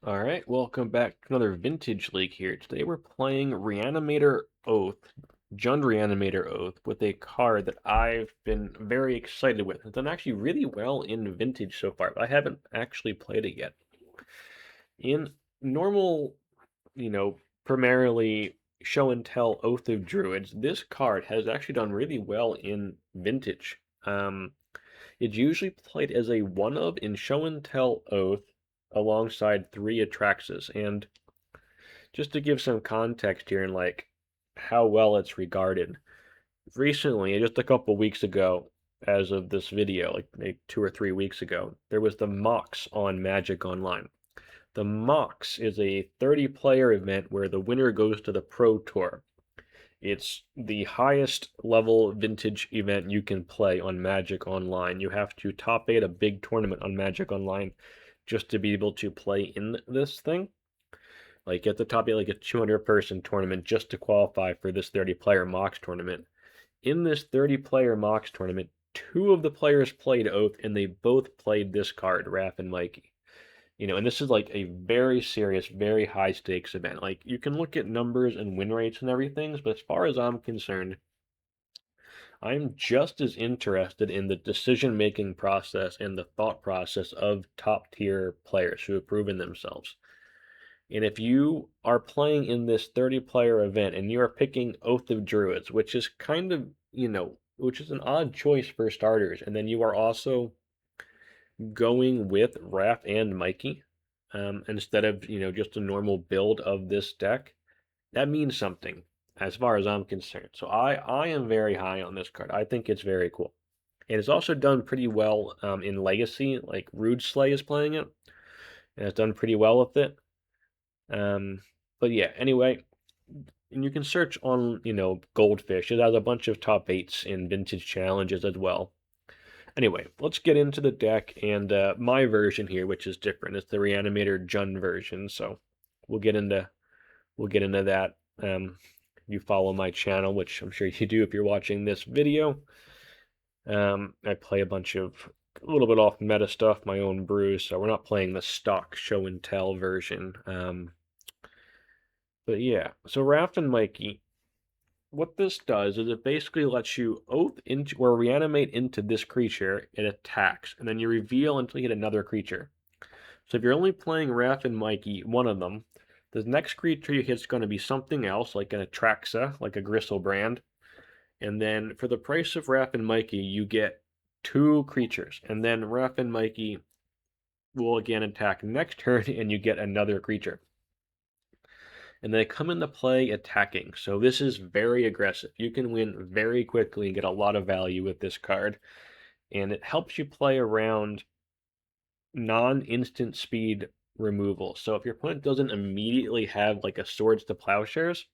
Alright, welcome back to another Vintage League here. Today we're playing Reanimator Oath, Jund Reanimator Oath, with a card that I've been very excited with. It's done actually really well in Vintage so far, but I haven't actually played it yet. In normal, primarily show and tell Oath of Druids, this card has actually done really well in Vintage. It's usually played as a one of in show and tell Oath alongside three Atraxas. And just to give some context here and like how well it's regarded, recently, just a couple weeks ago, as of this video, like maybe 2 or 3 weeks ago, there was the Mox on Magic Online. The Mox is a 30-player event where the winner goes to the Pro Tour. It's the highest level vintage event you can play on Magic Online. You have to top 8 a big tournament on Magic Online just to be able to play in this thing. Like at the top 8, like a 200-person tournament just to qualify for this 30-player Mox tournament. In this 30-player Mox tournament, two of the players played Oath, and they both played this card, Raph and Mikey. And this is like a very serious, very high stakes event. Like you can look at numbers and win rates and everything, but as far as I'm concerned, I'm just as interested in the decision-making process and the thought process of top-tier players who have proven themselves. And if you are playing in this 30-player event and you are picking Oath of Druids, which is kind of, which is an odd choice for starters, and then you are also going with Raph and Mikey, instead of, just a normal build of this deck, that means something as far as I'm concerned. So I am very high on this card. I think it's very cool. And it's also done pretty well in Legacy, like Rude Slay is playing it, and it's done pretty well with it. But yeah, anyway, and you can search on, Goldfish. It has a bunch of top 8s in Vintage Challenges as well. Anyway, let's get into the deck and my version here, which is different. It's the Reanimator Jund version, so we'll get into that. You follow my channel, which I'm sure you do if you're watching this video. I play a little bit off meta stuff, my own brews, so we're not playing the stock show and tell version. But yeah, so Raph and Mikey, what this does is it basically lets you oath into or reanimate into this creature, it attacks, and then you reveal until you hit another creature. So if you're only playing Raph and Mikey, one of them, the next creature you hit is going to be something else, like an Atraxa, like a Griselbrand. And then for the price of Raph and Mikey, you get two creatures. And then Raph and Mikey will again attack next turn, and you get another creature. And they come into play attacking. So this is very aggressive. You can win very quickly and get a lot of value with this card. And it helps you play around non-instant speed removal. So if your opponent doesn't immediately have like a Swords to Plowshares,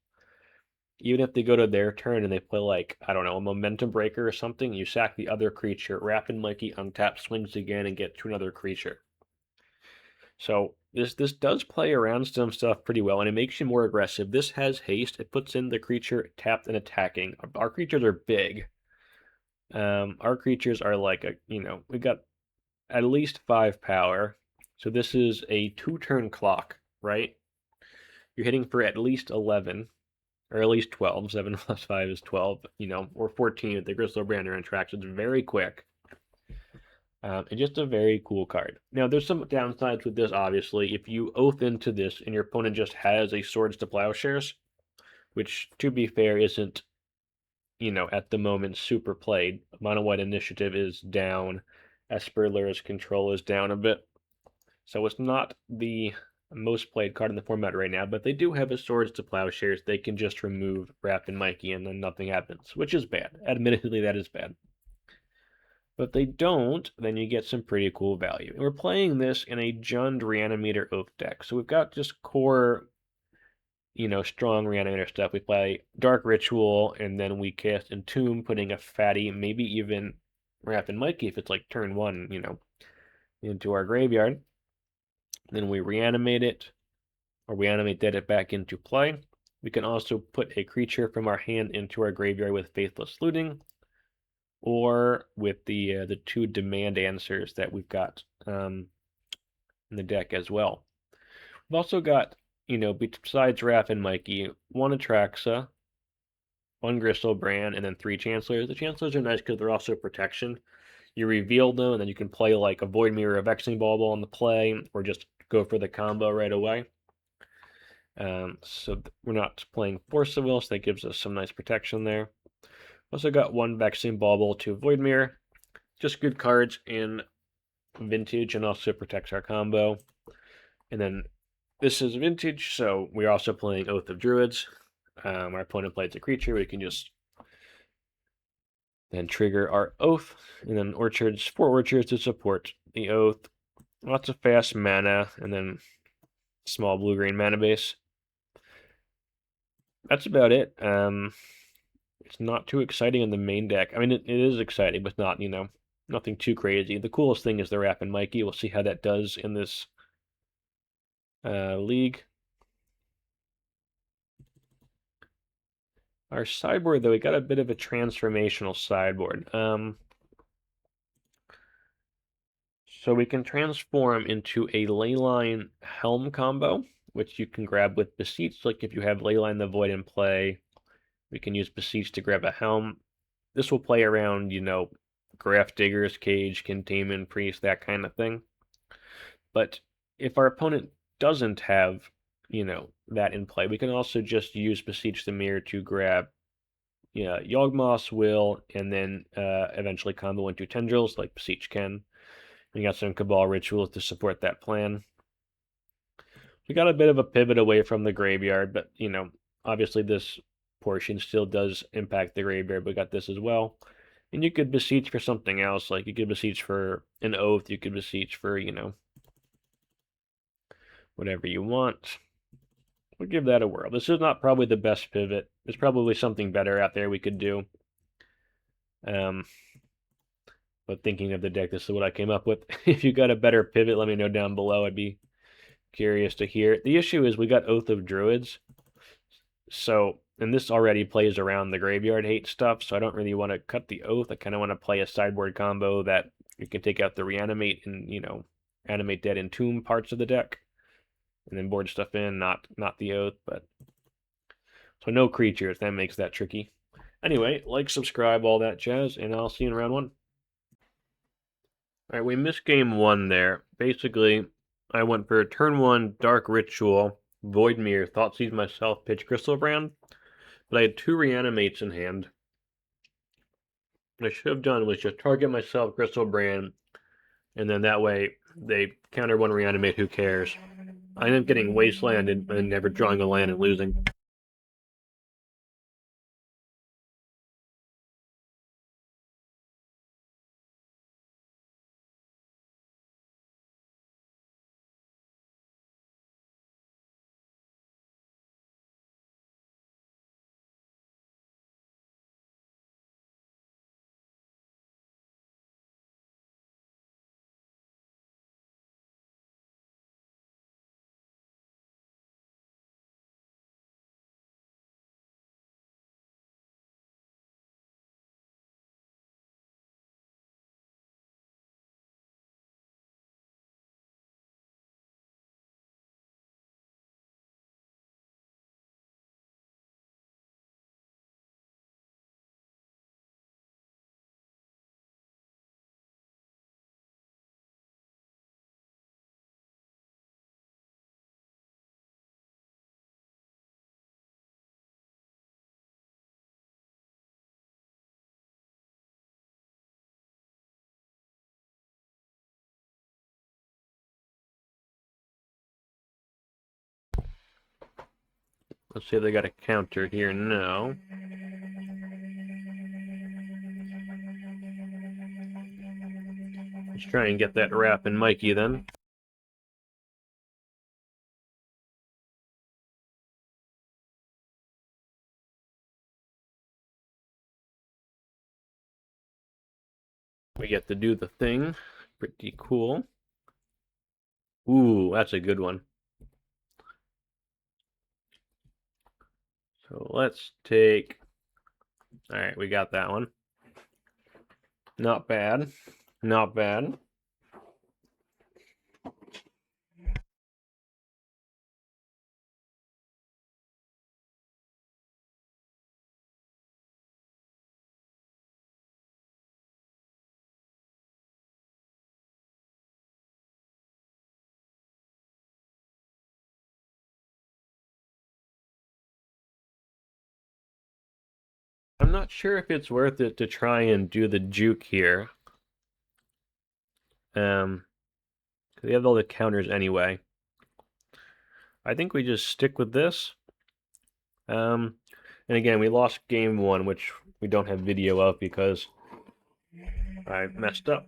even if they go to their turn and they play like, I don't know, a Momentum Breaker or something, you sack the other creature, Raph and Mikey untap, swings again, and get to another creature. So this does play around some stuff pretty well, and it makes you more aggressive. This has haste. It puts in the creature tapped and attacking. Our creatures are big. Our creatures are like we got at least 5 power. So this is a 2-turn clock, right? You're hitting for at least 11, or at least 12. 7 plus 5 is 12, or 14 if the Griselbrand are in tracks. It's very quick. And just a very cool card. Now, there's some downsides with this, obviously. If you oath into this and your opponent just has a Swords to Plowshares, which, to be fair, isn't, at the moment super played. Mono White Initiative is down. Esper Lurrus Control is down a bit. So it's not the most played card in the format right now, but they do have a Swords to Plowshares. They can just remove Raph and Mikey and then nothing happens, which is bad. Admittedly, that is bad. But if they don't, then you get some pretty cool value. And we're playing this in a Jund Reanimator Oath deck. So we've got just core, strong Reanimator stuff. We play Dark Ritual, and then we cast Entomb, putting a fatty, maybe even Raph and Mikey if it's like turn 1, into our graveyard. Then we reanimate it, or we Animate Dead it back into play. We can also put a creature from our hand into our graveyard with Faithless Looting, or with the 2 demand answers that we've got in the deck as well. I've also got, you know, besides Raph and Mikey, one Atraxa, one Griselbrand, and then 3 Chancellors. The Chancellors are nice because they're also protection. You reveal them, and then you can play like a Void Mirror, a Vexing Bauble on the play, or just go for the combo right away. So we're not playing Force of Will, so that gives us some nice protection there. Also got one Vexing Bauble, 2 Void Mirror. Just good cards in Vintage, and also protects our combo. And then this is Vintage, so we're also playing Oath of Druids. Our opponent plays a creature, we can just then trigger our Oath, and then Orchards, 4 Orchards to support the Oath. Lots of fast mana, and then small blue-green mana base. That's about it. It's not too exciting in the main deck. I mean, it is exciting, but not, you know, nothing too crazy. The coolest thing is the Raph and Mikey. We'll see how that does in this league. Our sideboard, though, we got a bit of a transformational sideboard. So we can transform into a Leyline Helm combo, which you can grab with Beseech. Like if you have Leyline the Void in play, we can use Beseech to grab a Helm. This will play around, you know, Graph Digger's Cage, Containment Priest, that kind of thing. But if our opponent doesn't have, you know, that in play, we can also just use Beseech the Mirror to grab Yawgmoth's Will, and then eventually combo into Tendrils like Beseech can. We got some Cabal Rituals to support that plan. We got a bit of a pivot away from the graveyard, but, you know, obviously this portion still does impact the graveyard. We got this as well. And you could Beseech for something else, like you could Beseech for an Oath, you could Beseech for, you know, whatever you want. We'll give that a whirl. This is not probably the best pivot. There's probably something better out there we could do. But thinking of the deck, this is what I came up with. If you got a better pivot, let me know down below. I'd be curious to hear. The issue is we got Oath of Druids. So, and this already plays around the graveyard hate stuff, so I don't really want to cut the Oath. I kind of want to play a sideboard combo that you can take out the Reanimate and, you know, Animate Dead and Entomb parts of the deck. And then board stuff in, not the Oath, but... So no creatures, that makes that tricky. Anyway, like, subscribe, all that jazz, and I'll see you in round 1. Alright, we missed game 1 there. Basically, I went for turn 1, Dark Ritual, Void Mirror, Thoughtseize myself, pitch Griselbrand, but I had 2 Reanimates in hand. What I should have done was just target myself, Griselbrand, and then that way they counter 1 Reanimate, who cares? I ended up getting Wastelanded and never drawing a land and losing. Let's see if they got a counter here. No. Let's try and get that Raph and Mikey then. We get to do the thing. Pretty cool. Ooh, that's a good one. So let's take... Alright, we got that one. Not bad. Not bad. I'm not sure if it's worth it to try and do the juke here. We have all the counters anyway. I think we just stick with this. And again, we lost game 1, which we don't have video of because I messed up.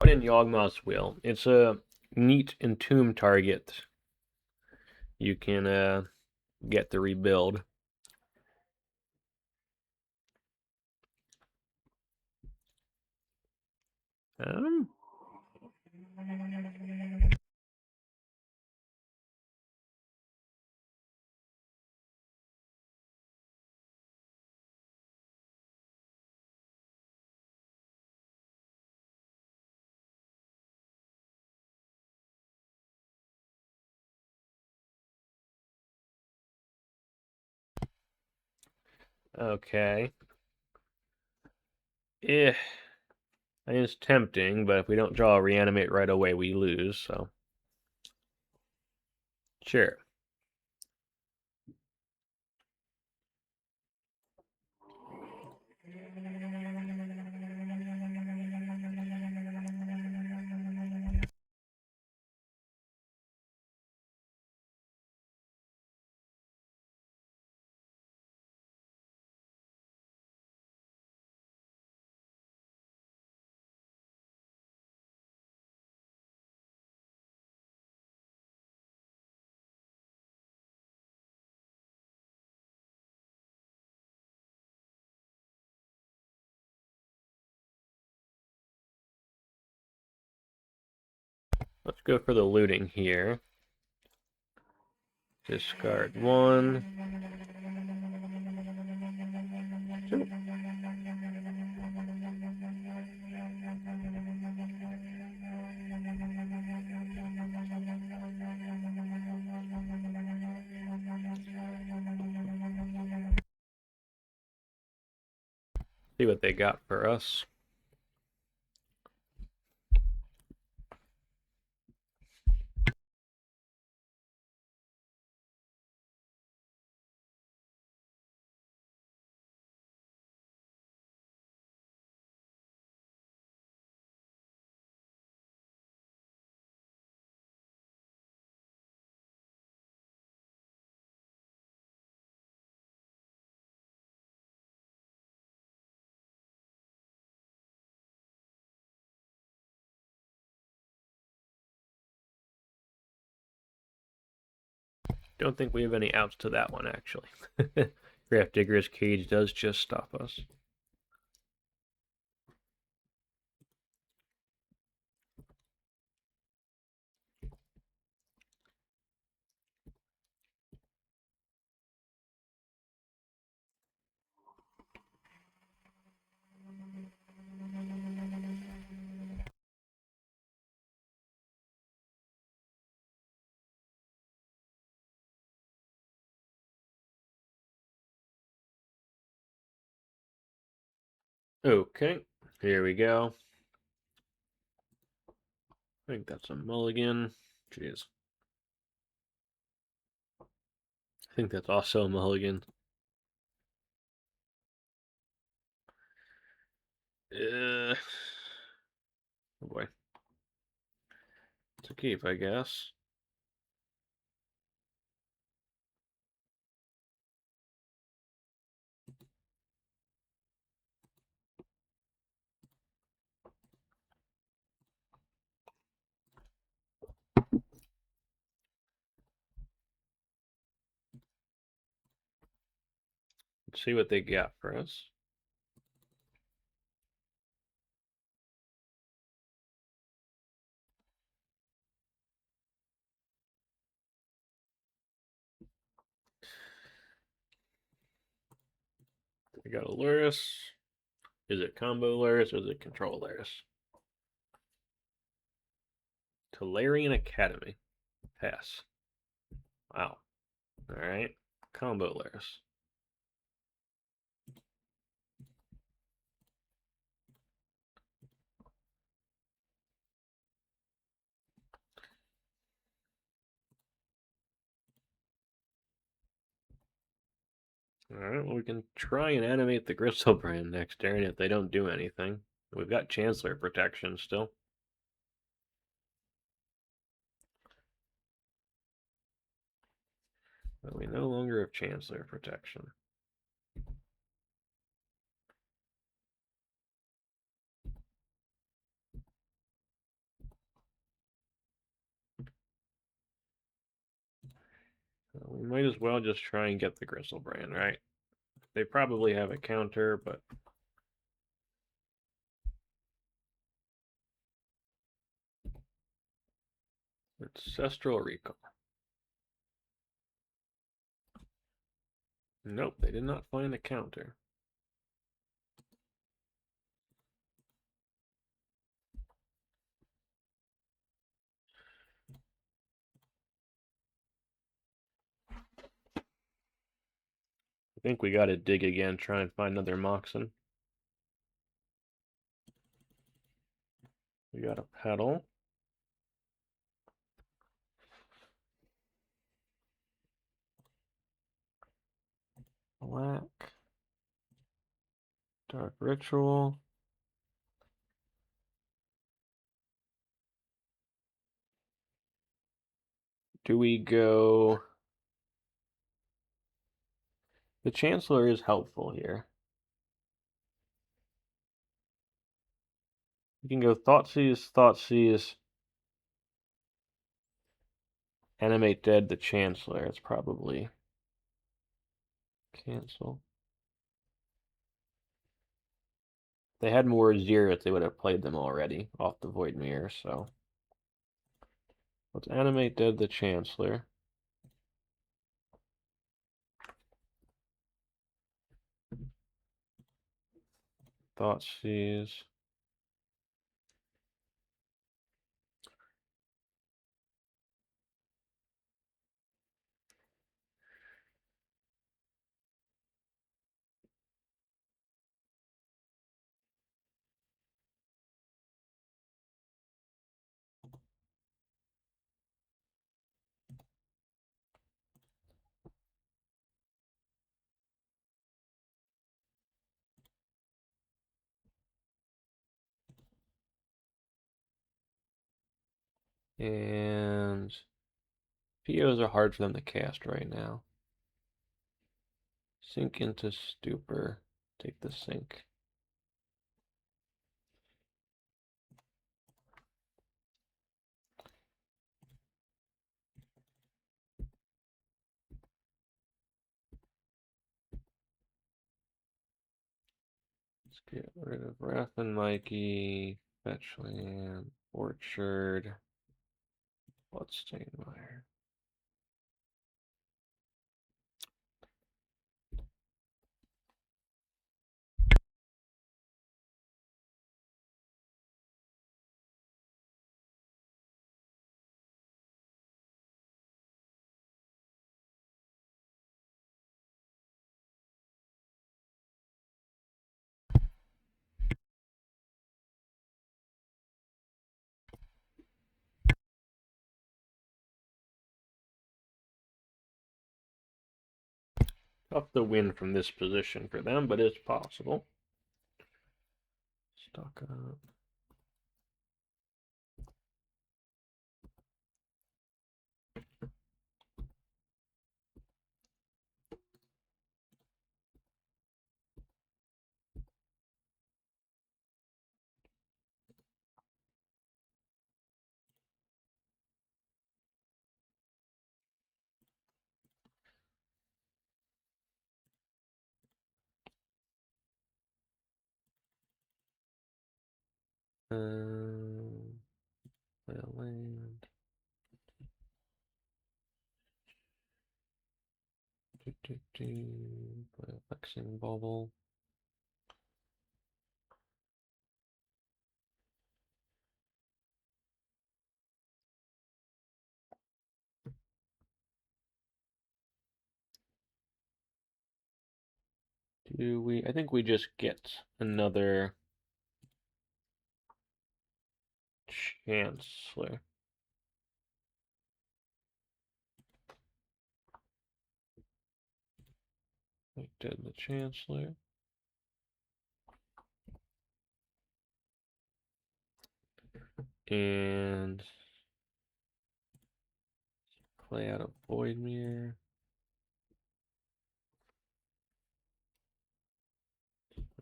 In Yawgmoth's Will, it's a neat Entomb target. You can get the rebuild. Okay. I mean, it's tempting, but if we don't draw a Reanimate right away, we lose, so. Sure. Let's go for the looting here. Discard 1. See what they got for us. Don't think we have any outs to that one, actually. Grafdigger's Cage does just stop us. Okay, here we go. I think that's a mulligan. Jeez. I think that's also a mulligan. Oh boy. It's a keep, I guess. Let's see what they got for us. We got a Lurrus. Is it combo Lurrus or is it control Lurrus? Tolarian Academy. Pass. Wow. Alright. Combo Lurrus. Alright, well, we can try and animate the Griselbrand next turn if they don't do anything. We've got Chancellor protection still. But we no longer have Chancellor protection. So we might as well just try and get the Griselbrand, right? They probably have a counter, but Ancestral Recall. Nope, they did not find a counter. I think we gotta dig again, try and find another Moxen. We got a Petal. Black. Dark Ritual. Do we go... The Chancellor is helpful here. You can go Thoughtseize, Animate Dead the Chancellor. It's probably cancel. If they had more zeroth, they would have played them already off the Void Mirror, so. Let's Animate Dead the Chancellor. Thoughtseize. And POs are hard for them to cast right now. Sink into Stupor. Take the sink. Let's get rid of Raph Mikey, Fetchland, Orchard, Bloodstained Mire. Tough to win from this position for them, but it's possible. Stock up. Play a land. Play a Vexing Bauble. Do we? I think we just get another Chancellor. We did the Chancellor. And play out a Void Mirror.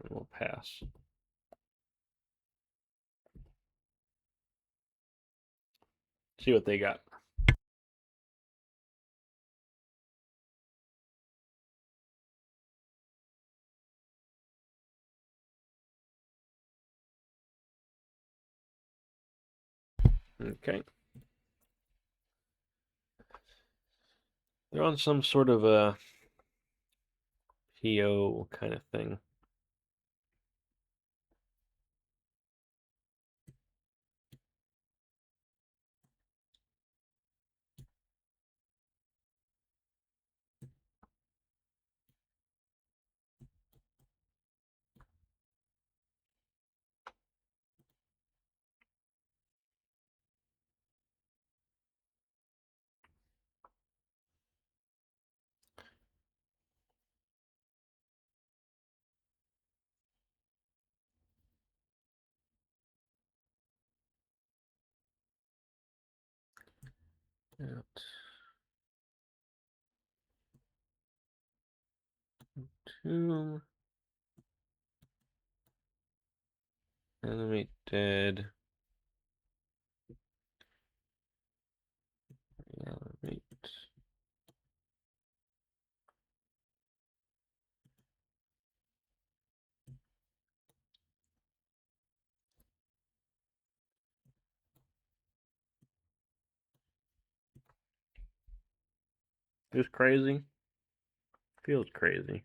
And we'll pass. See what they got. Okay. They're on some sort of a PO kind of thing. Out. Entomb. Animate Dead. Reanimate. This crazy? Feels crazy.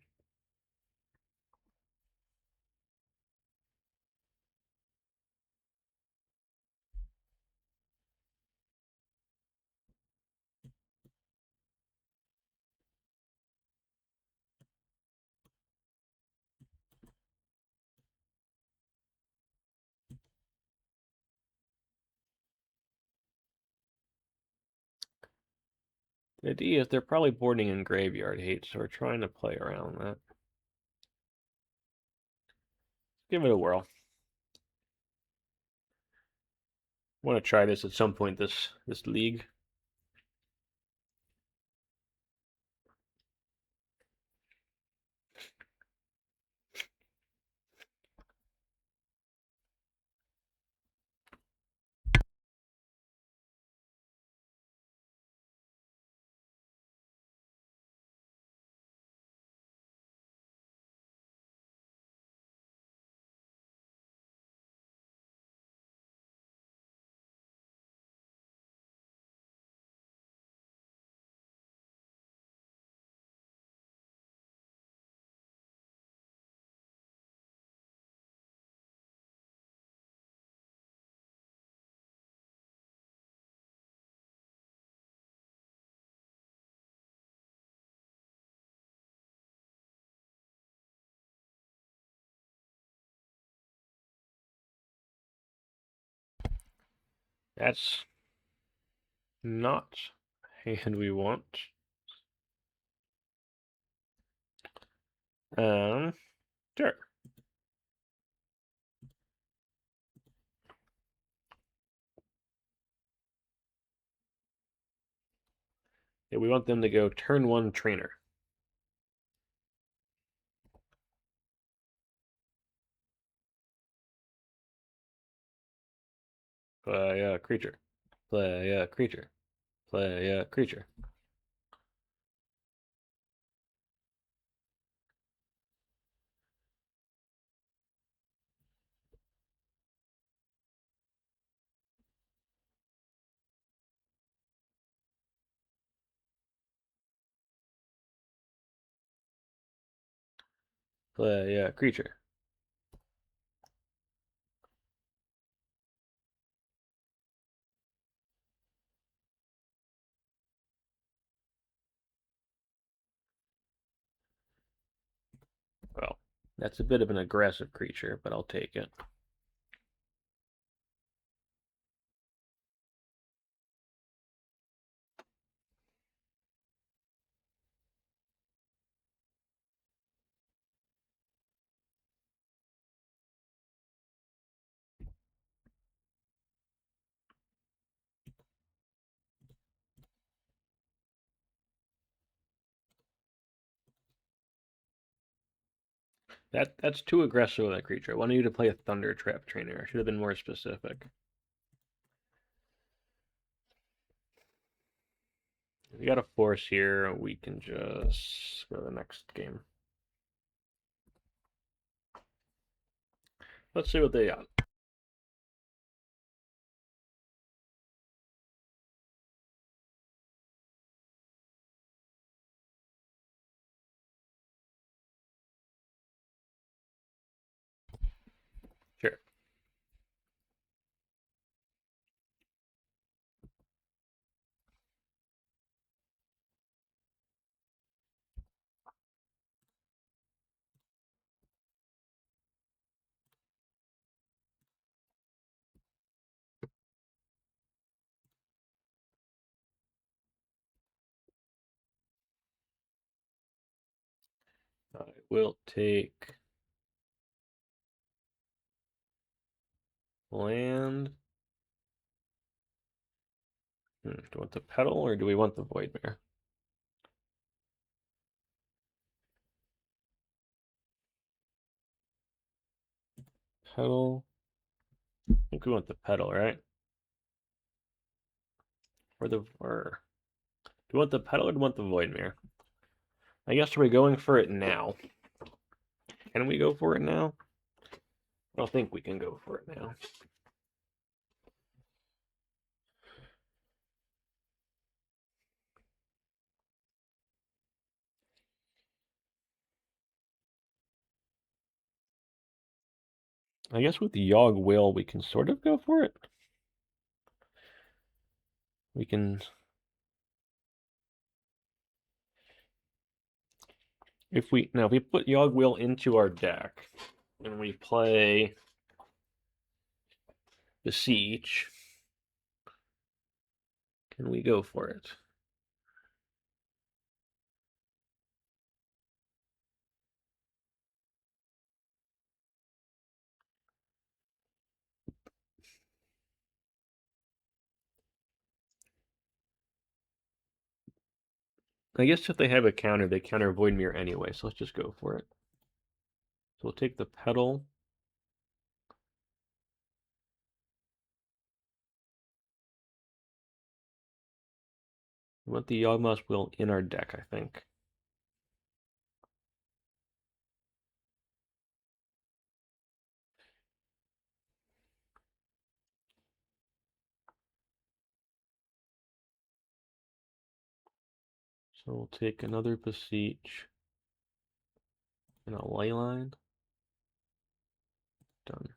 The idea is they're probably boarding in graveyard hate, so we're trying to play around that. Give it a whirl. Want to try this at some point this league. That's not hand we want. Sure. Yeah, we want them to go turn 1 trainer. Play a creature. Play a creature. Play a creature. Play a creature. Well, That's a bit of an aggressive creature, but I'll take it. That's too aggressive with that creature. I wanted you to play a Thunder Trap Trainer. I should have been more specific. If we got a force here, we can just go to the next game. Let's see what they got. Sure. I will take land. Do we want the Petal or do we want the Voidmare? Petal. I think we want the Petal, right? Do we want the Petal or do we want the Voidmare? I guess we're going for it now. Can we go for it now? I don't think we can go for it now. I guess with the Yogg Will, we can sort of go for it. We can... If we put Yogg Will into our deck, and we play Beseech, can we go for it? I guess if they have a counter, they counter Voidmere anyway, so let's just go for it. So we'll take the Petal. We want the Yawgmoth Will in our deck, I think. So we'll take another Beseech and a Leyline. Done.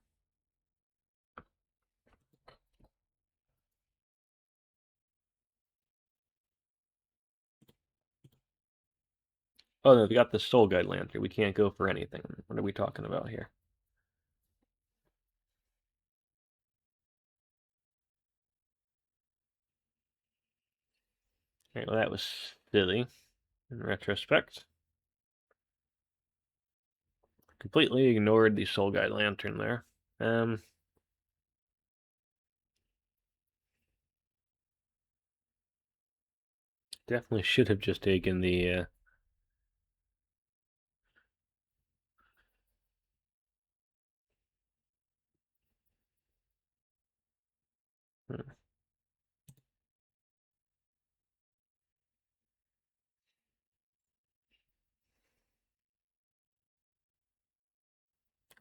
Oh no, we got the Soul Guide Lantern. We can't go for anything. What are we talking about here? Alright, well that was silly in retrospect. Completely ignored the Soul Guide Lantern there. Definitely should have just taken the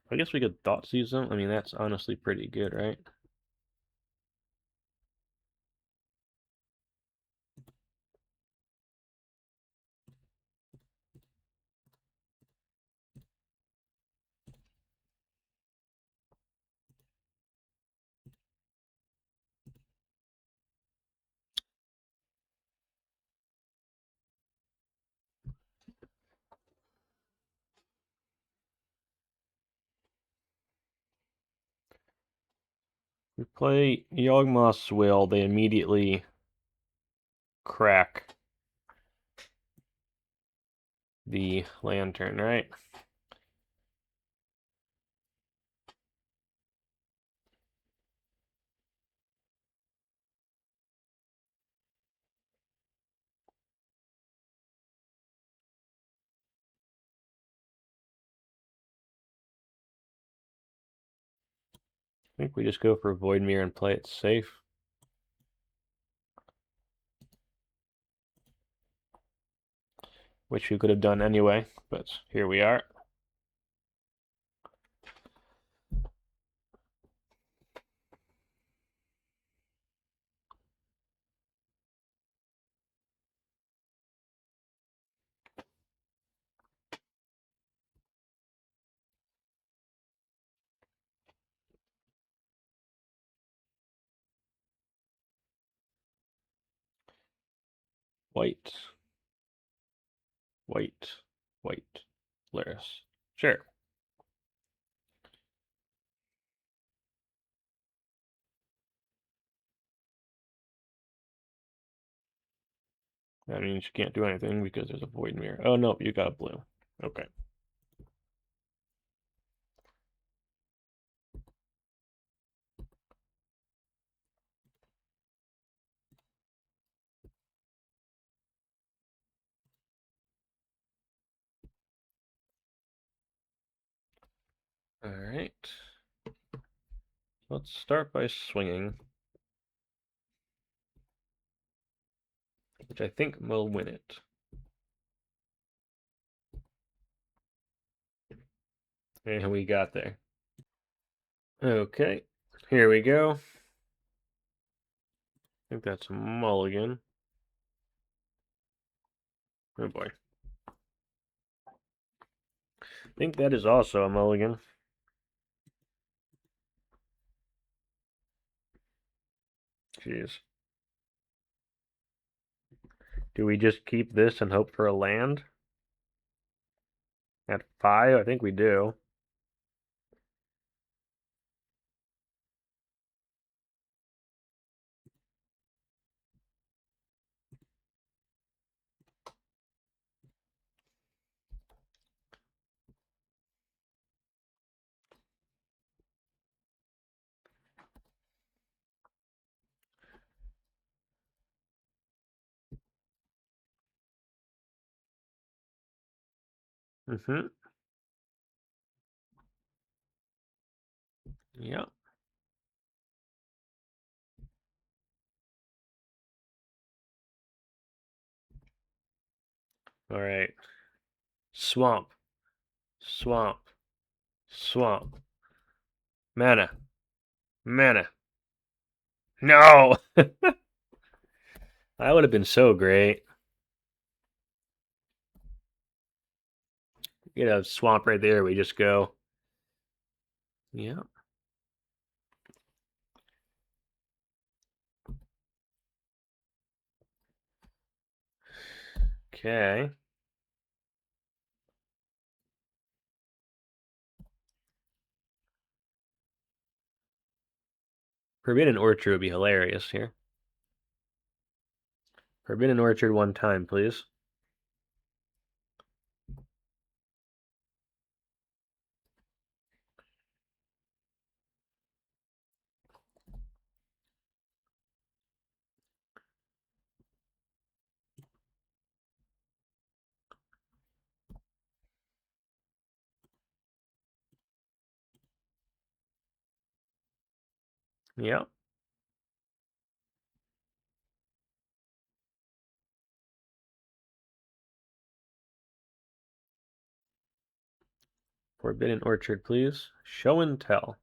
I guess we could Thoughtseize them. I mean, that's honestly pretty good, right? We play Yawgmoth's Will, they immediately crack the lantern, right? I think we just go for Void Mirror and play it safe. Which we could have done anyway, but here we are. White, white, white, Lurrus. Sure. That means you can't do anything because there's a Void Mirror. Oh, no, you got a blue. Okay. All right. Let's start by swinging, which I think will win it. And we got there. Okay, here we go. I think that's a mulligan. Oh boy. I think that is also a mulligan. Jeez. Do we just keep this and hope for a land? At 5? I think we do. Mm-hmm. Yep. All right. Swamp. Swamp. Swamp. Mana. Mana. No! That would have been so great. Get a swamp right there. We just go. Yeah. Okay. Forbidden Orchard would be hilarious here. Forbidden Orchard one time, please. Yep. Forbidden Orchard, please. Show and tell.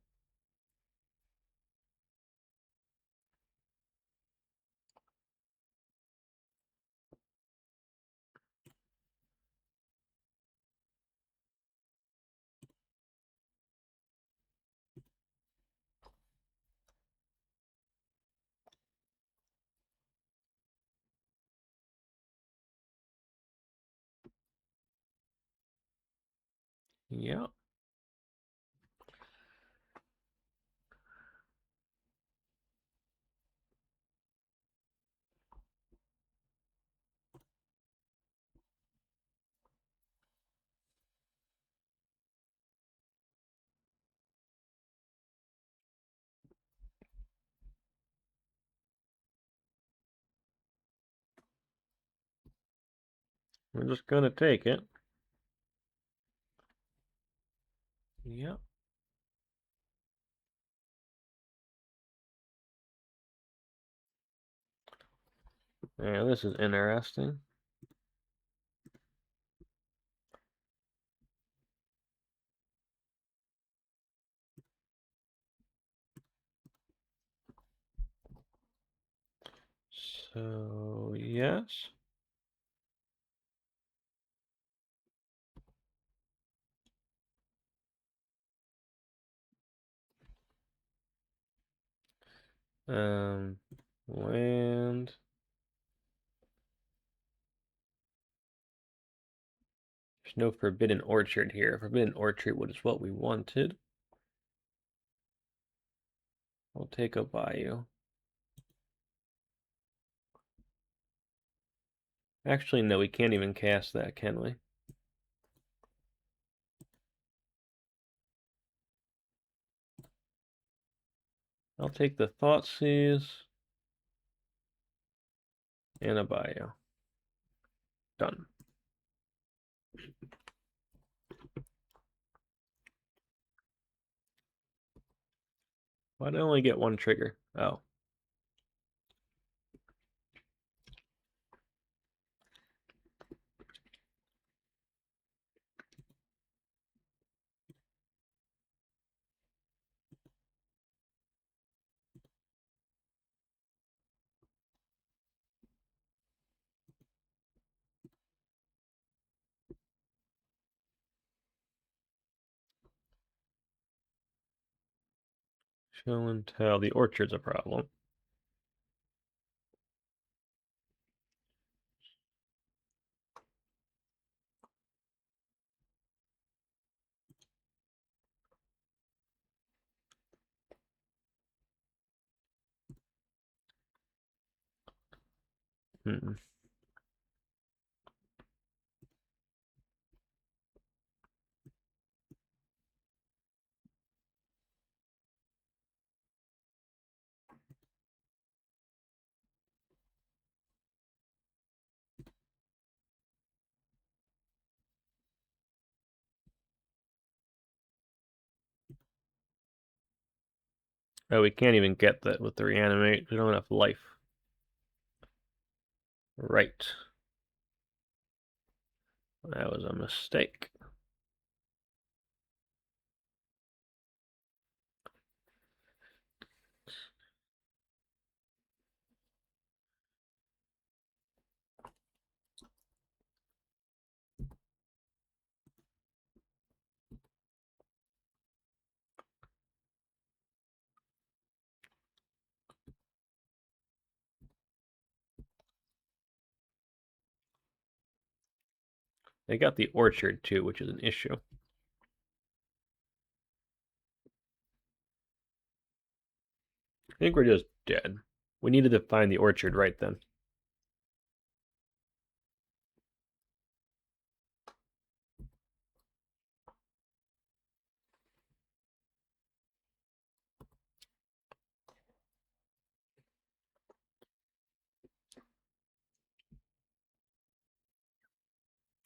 Yep. We're just gonna take it. Yep. Yeah, this is interesting. So, yes. Land. There's no Forbidden Orchard here. Forbidden Orchard was what we wanted. I'll take a Bayou. Actually, no, we can't even cast that, can we? I'll take the Thoughtseize and a Bayou. Done. Why did I only get one trigger? Oh. Show and tell. The orchard's a problem. Hmm. Oh, we can't even get that with the Reanimate. We don't have enough life. Right. That was a mistake. They got the orchard too, which is an issue. I think we're just dead. We needed to find the orchard right then.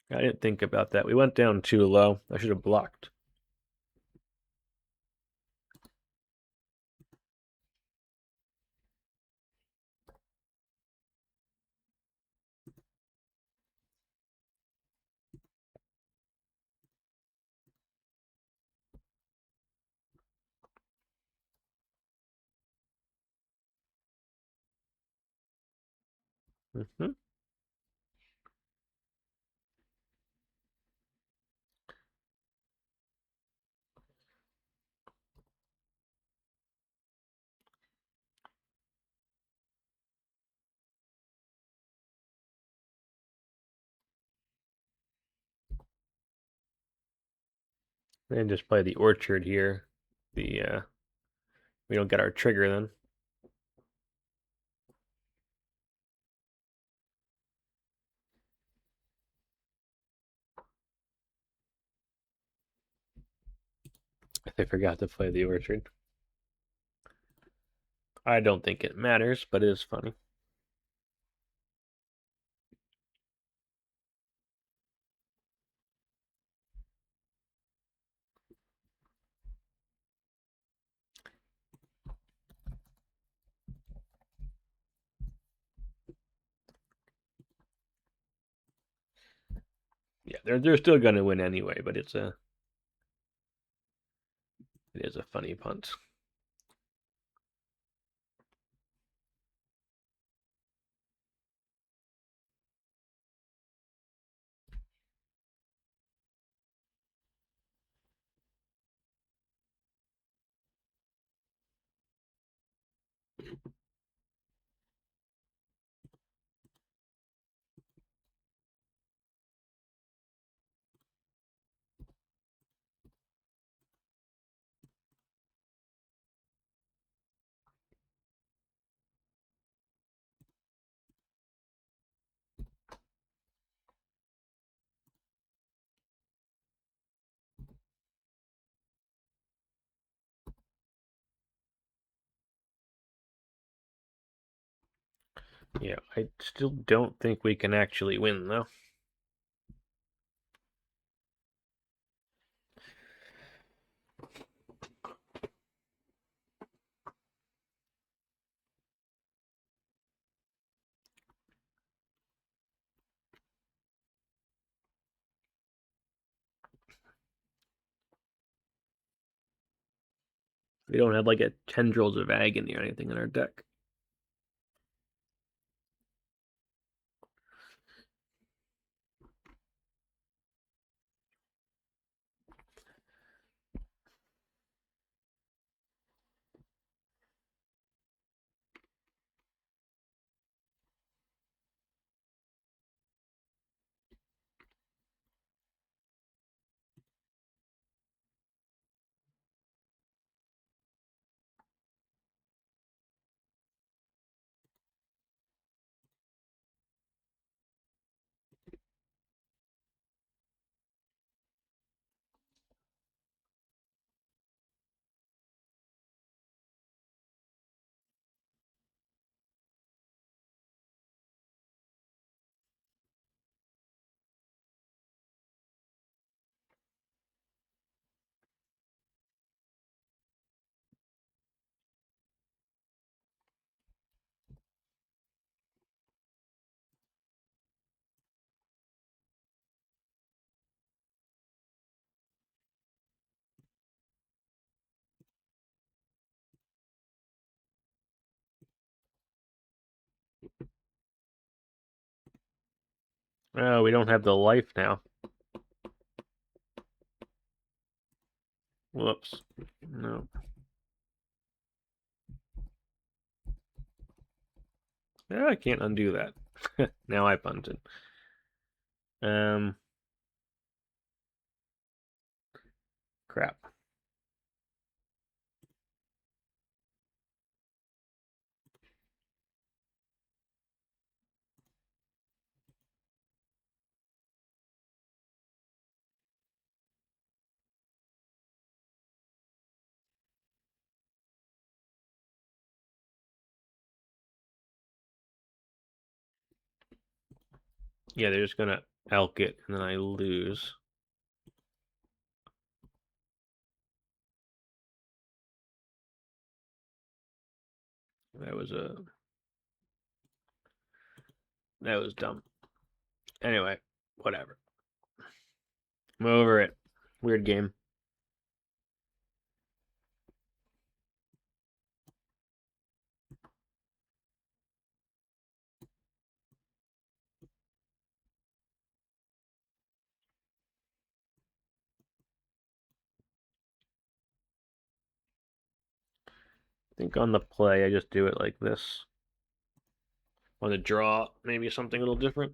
I didn't think about that. We went down too low. I should have blocked. Mm-hmm. And just play the orchard here. We don't get our trigger then. They forgot to play the orchard. I don't think it matters, but it is funny. they're still gonna win anyway, but it is a funny punt. Yeah, I still don't think we can actually win, though. We don't have like a Tendrils of Agony or anything in our deck. Oh, we don't have the life now. Whoops. No. I can't undo that. Now I punted. Crap. Yeah, they're just gonna elk it, and then I lose. That was dumb. Anyway, whatever. I'm over it. Weird game. I think on the play, I just do it like this. On the draw, maybe something a little different.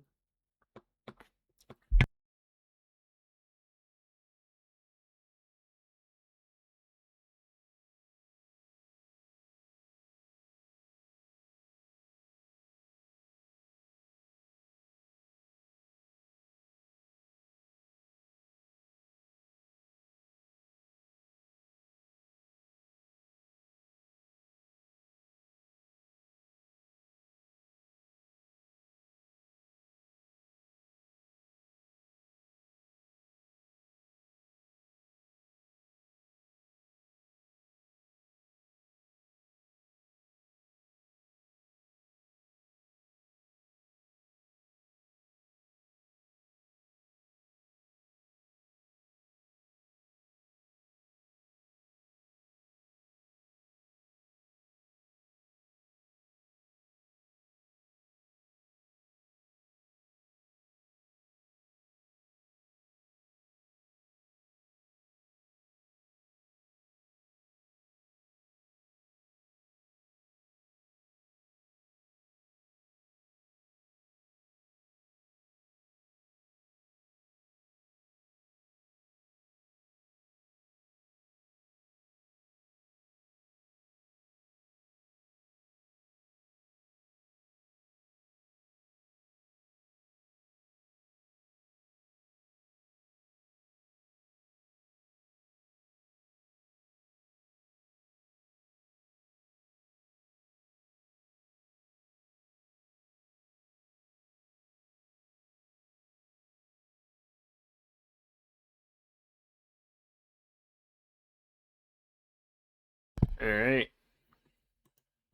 Alright.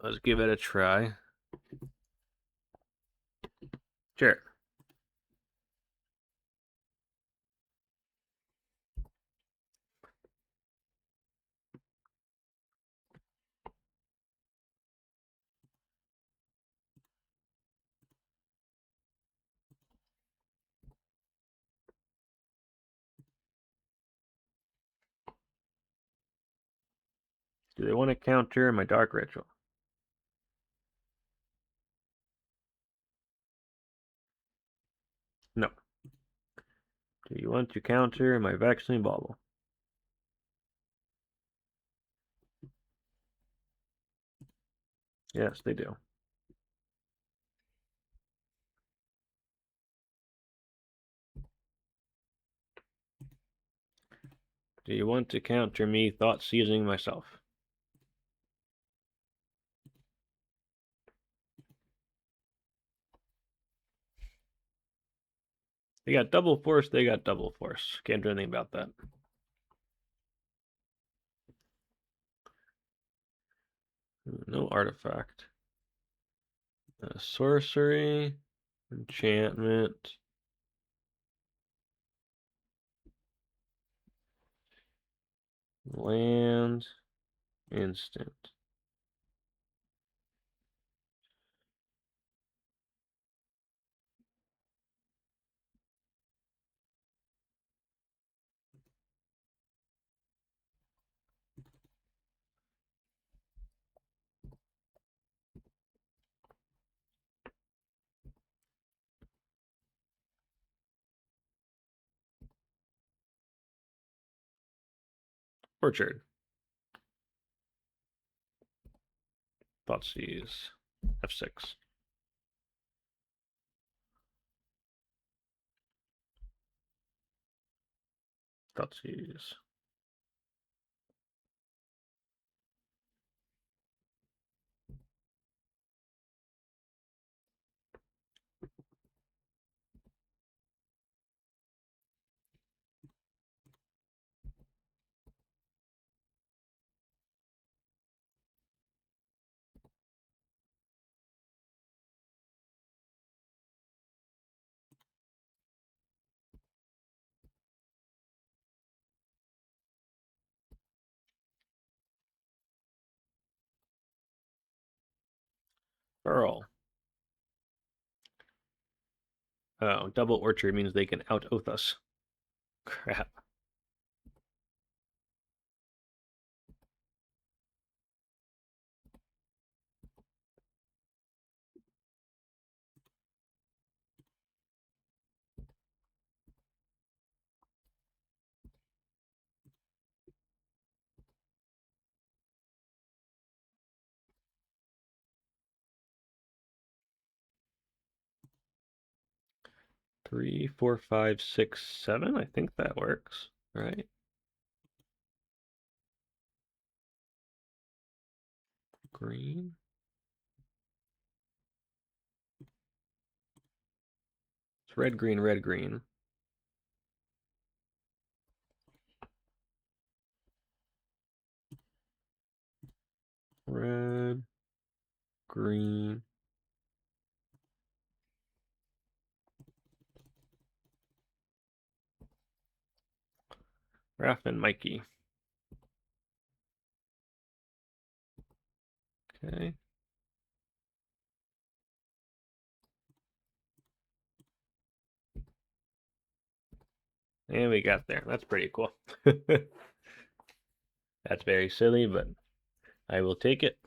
Let's give it a try. Sure. Do they want to counter my Dark Ritual? No. Do you want to counter my Vexing Bauble? Yes, they do. Do you want to counter me thought seizing myself? They got double force, they got double force. Can't do anything about that. No artifact. Sorcery, enchantment. Land, instant. Orchard. Thoughtseize. F6. Thoughtseize. Pearl. Oh, double orchard means they can out-oath us. Crap. Three, four, five, six, seven. I think that works, right? Green. It's red, green, red, green. Red, green. Raph and Mikey. Okay. And we got there. That's pretty cool. That's very silly, but I will take it.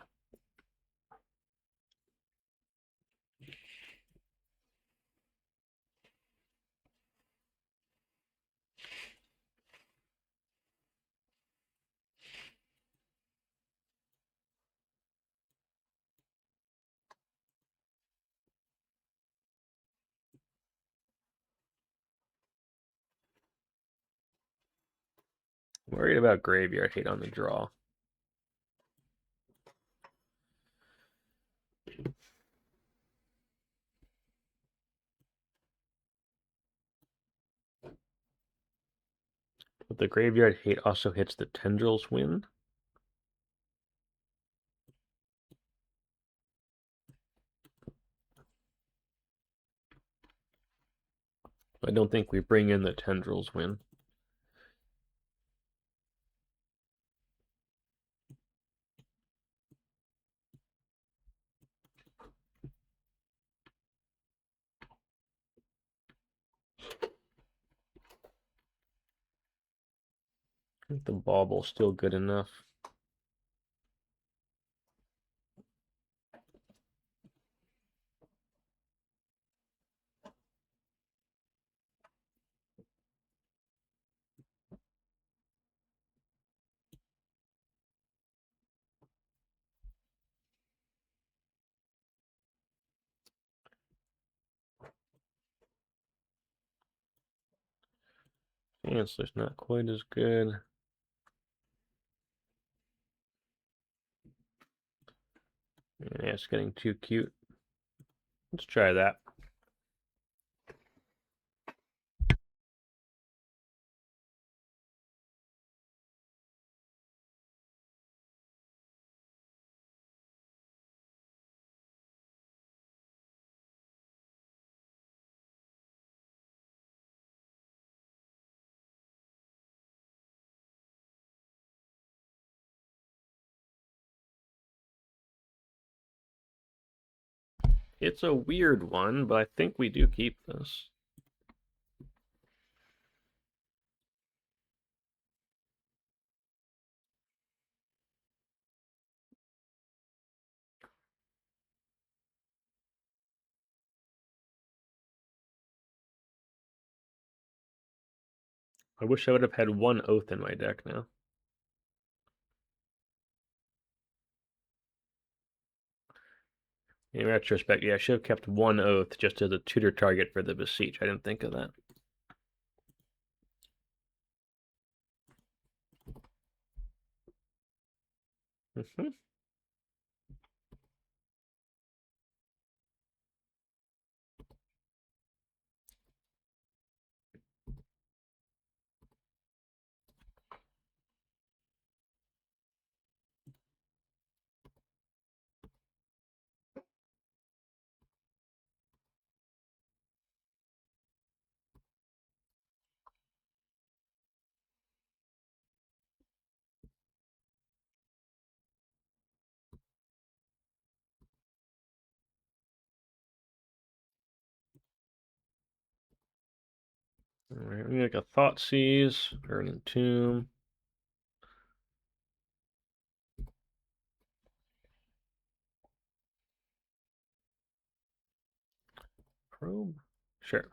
Worried about graveyard hate on the draw. But the graveyard hate also hits the Tendrils win. I don't think we bring in the Tendrils win. I think the Bauble's still good enough. Chancellor's not quite as good. Yeah, it's getting too cute. Let's try that. It's a weird one, but I think we do keep this. I wish I would have had one Oath in my deck now. In retrospect, yeah, I should have kept one Oath just as a tutor target for the Beseech. I didn't think of that. Mm-hmm. Alright, we got a Thoughtseize or an Entomb. Probe? Sure.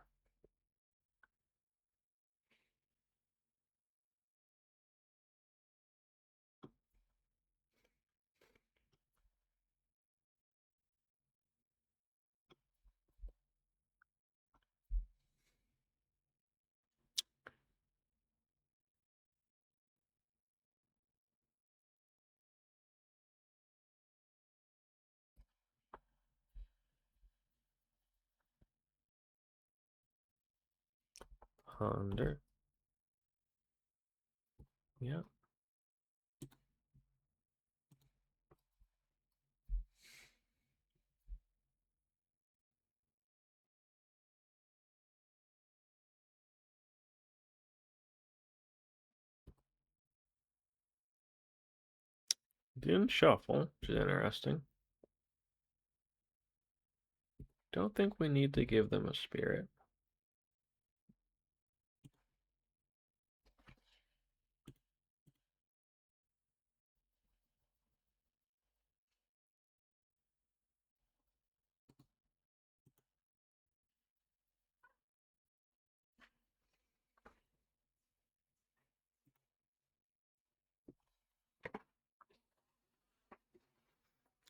Ponder. Yeah. Didn't shuffle, which is interesting. Don't think we need to give them a spirit.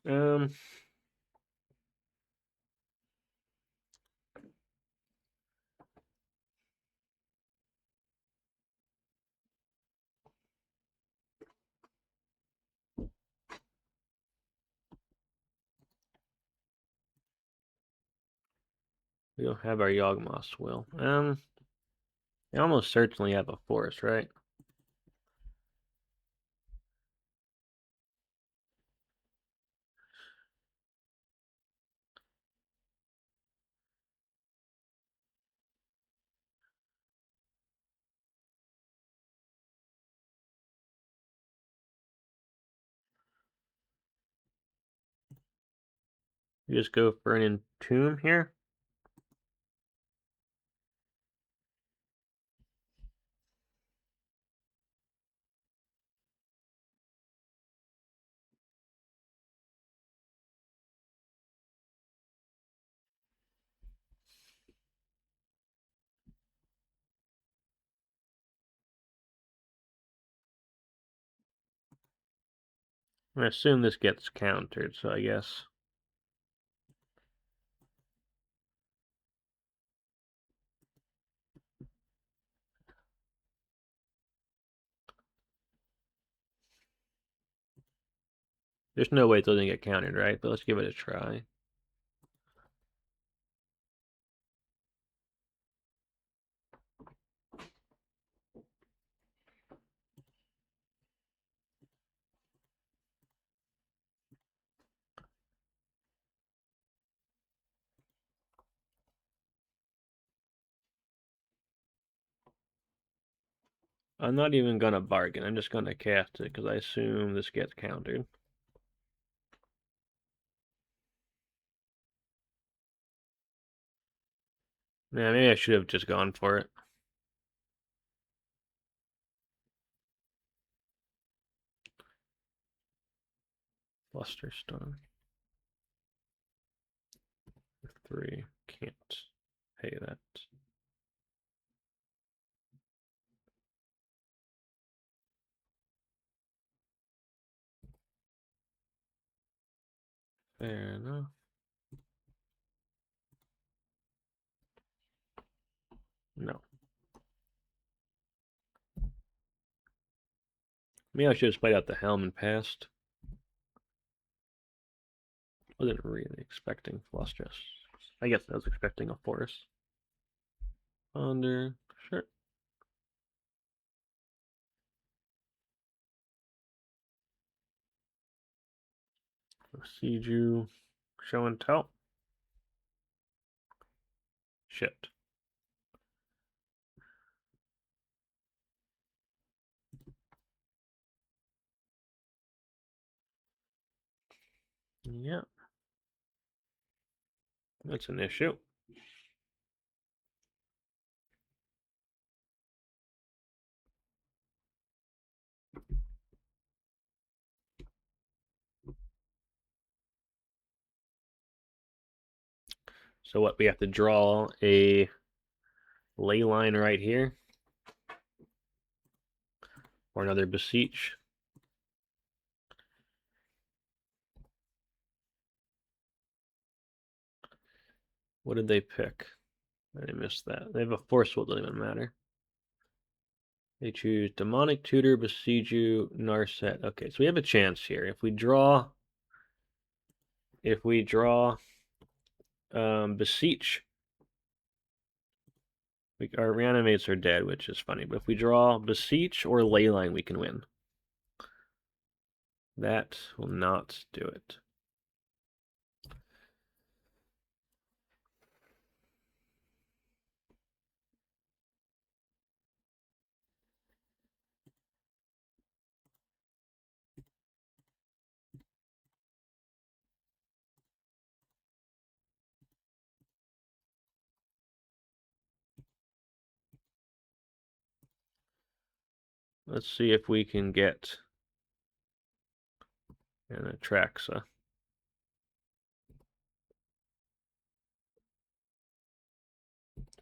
Um, we don't have our Yawgmoth's Will. We almost certainly have a forest, right? You just go for an Entomb here. I assume this gets countered, so I guess. There's no way it doesn't get countered, right? But let's give it a try. I'm not even gonna bargain. I'm just gonna cast it because I assume this gets countered. Yeah, maybe I should have just gone for it. Flusterstone. 3. Can't pay that. Fair enough. No. Maybe I should have played out the Helm and passed. Wasn't really expecting Flusterous. I guess I was expecting a Force. Ponder. Sure. Besiege you. Show and tell. Shit. Yeah. That's an issue. So what, we have to draw a ley line right here? Or another Beseech? What did they pick? I missed that. They have a Force Will, doesn't even matter. They choose Demonic Tutor, Besiege you, Narset. Okay, so we have a chance here. If we draw Beseech, our Reanimates are dead, which is funny. But if we draw Beseech or Leyline, we can win. That will not do it. Let's see if we can get an Atraxa.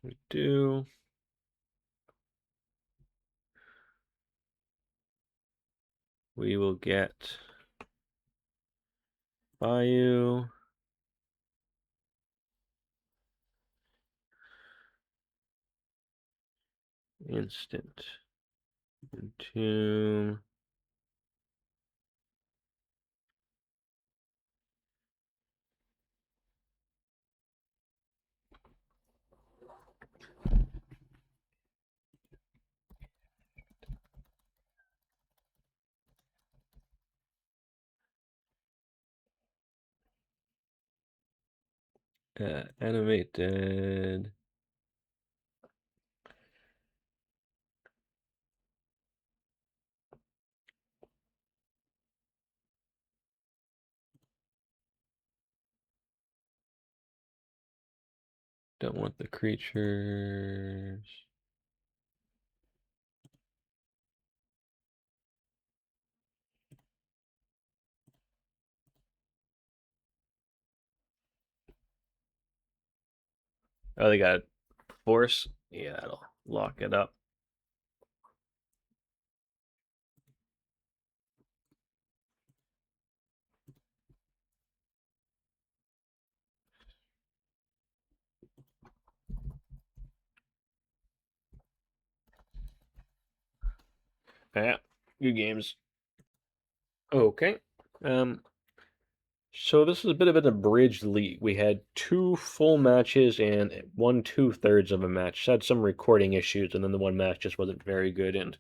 We do. We will get Bayou. Instant. Entomb. Animate Dead. Don't want the creatures. Oh, they got force. Yeah, that'll lock it up. Yeah, good games. Okay. So this is a bit of an abridged league. We had 2 full matches and 1 2/3 of a match. Had some recording issues, and then the one match just wasn't very good. And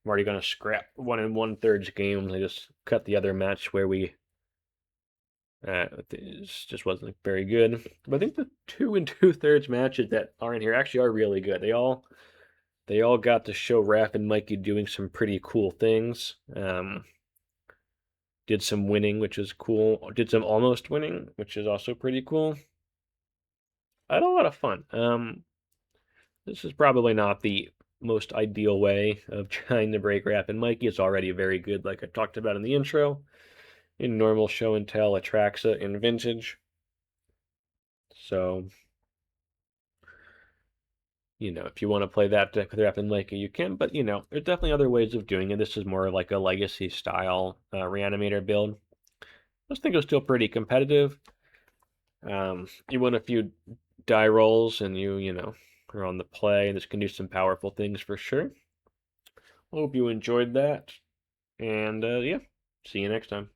I'm already gonna scrap 1 1/3 games. I just cut the other match where we this just wasn't very good. But I think the 2 2/3 matches that are in here actually are really good. They all got to show Raph and Mikey doing some pretty cool things. Did some winning, which is cool. Did some almost winning, which is also pretty cool. I had a lot of fun. This is probably not the most ideal way of trying to break Raph and Mikey. It's already very good, like I talked about in the intro, in normal show and tell, Atraxa, and Vintage. So, if you want to play that deck with Raph and Mikey, you can. But, there's definitely other ways of doing it. This is more like a legacy style Reanimator build. I just think it was still pretty competitive. You win a few die rolls and you are on the play, and this can do some powerful things for sure. Hope you enjoyed that. And yeah, see you next time.